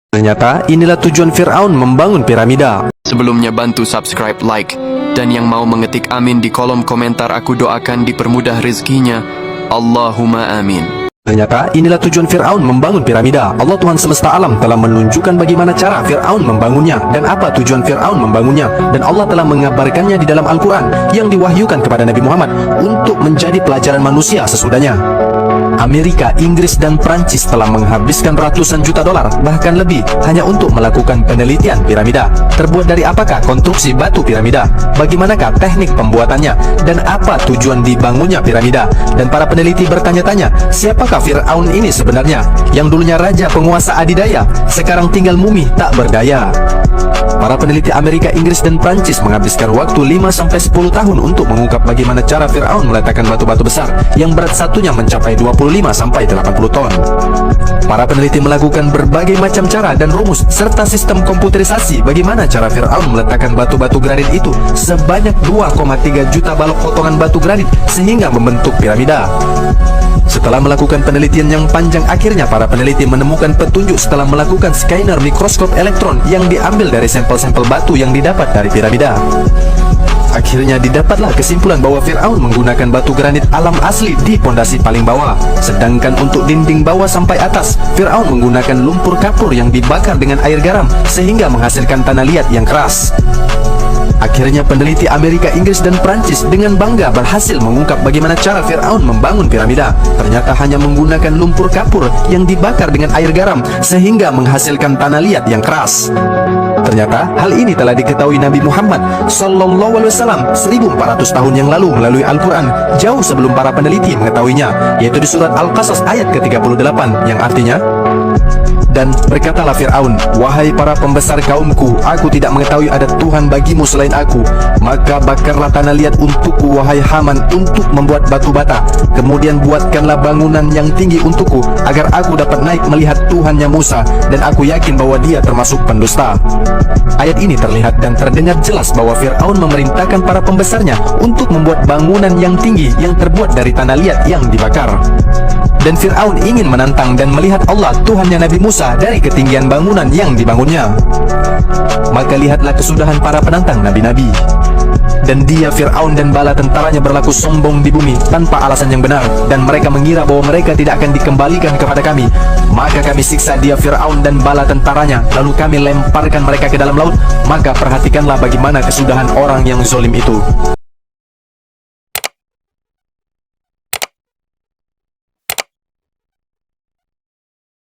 Ternyata inilah tujuan Fir'aun membangun piramida. Sebelumnya bantu subscribe, like, dan yang mau mengetik amin di kolom komentar, aku doakan dipermudah rezekinya. Allahumma amin. Ternyata inilah tujuan Fir'aun membangun piramida. Allah Tuhan semesta alam telah menunjukkan bagaimana cara Fir'aun membangunnya dan apa tujuan Fir'aun membangunnya, dan Allah telah mengabarkannya di dalam Al-Quran yang diwahyukan kepada Nabi Muhammad untuk menjadi pelajaran manusia sesudahnya. Amerika, Inggris, dan Prancis telah menghabiskan ratusan juta dolar, bahkan lebih, hanya untuk melakukan penelitian piramida. Terbuat dari apakah konstruksi batu piramida? Bagaimanakah teknik pembuatannya? Dan apa tujuan dibangunnya piramida? Dan para peneliti bertanya-tanya, siapakah Fir'aun ini sebenarnya? Yang dulunya raja penguasa adidaya, sekarang tinggal mumi tak berdaya. Para peneliti Amerika, Inggris, dan Prancis menghabiskan waktu 5-10 tahun untuk mengungkap bagaimana cara Fir'aun meletakkan batu-batu besar yang berat satunya mencapai 25-80 ton. Para peneliti melakukan berbagai macam cara dan rumus serta sistem komputerisasi bagaimana cara Fir'aun meletakkan batu-batu granit itu sebanyak 2,3 juta balok potongan batu granit sehingga membentuk piramida. Setelah melakukan penelitian yang panjang, akhirnya para peneliti menemukan petunjuk setelah melakukan scanner mikroskop elektron yang diambil dari sampel-sampel batu yang didapat dari piramida. Akhirnya didapatlah kesimpulan bahwa Fir'aun menggunakan batu granit alam asli di pondasi paling bawah, sedangkan untuk dinding bawah sampai atas, Fir'aun menggunakan lumpur kapur yang dibakar dengan air garam sehingga menghasilkan tanah liat yang keras. Akhirnya peneliti Amerika, Inggris, dan Prancis dengan bangga berhasil mengungkap bagaimana cara Fir'aun membangun piramida. Ternyata hanya menggunakan lumpur kapur yang dibakar dengan air garam sehingga menghasilkan tanah liat yang keras. Ternyata hal ini telah diketahui Nabi Muhammad SAW 1400 tahun yang lalu melalui Al-Quran, jauh sebelum para peneliti mengetahuinya, yaitu di surat Al-Qasas ayat ke-38 yang artinya, dan berkatalah Fir'aun, wahai para pembesar kaumku, aku tidak mengetahui ada Tuhan bagimu selain aku. Maka bakarlah tanah liat untukku, wahai Haman, untuk membuat batu bata. Kemudian buatkanlah bangunan yang tinggi untukku, agar aku dapat naik melihat Tuhannya Musa, dan aku yakin bahwa dia termasuk pendusta. Ayat ini terlihat dan terdengar jelas bahwa Fir'aun memerintahkan para pembesarnya untuk membuat bangunan yang tinggi yang terbuat dari tanah liat yang dibakar. Dan Fir'aun ingin menantang dan melihat Allah, Tuhannya Nabi Musa, dari ketinggian bangunan yang dibangunnya. Maka lihatlah kesudahan para penantang nabi-nabi. Dan dia, Fir'aun, dan bala tentaranya berlaku sombong di bumi tanpa alasan yang benar, dan mereka mengira bahwa mereka tidak akan dikembalikan kepada kami. Maka kami siksa dia, Fir'aun, dan bala tentaranya, lalu kami lemparkan mereka ke dalam laut. Maka perhatikanlah bagaimana kesudahan orang yang zalim itu.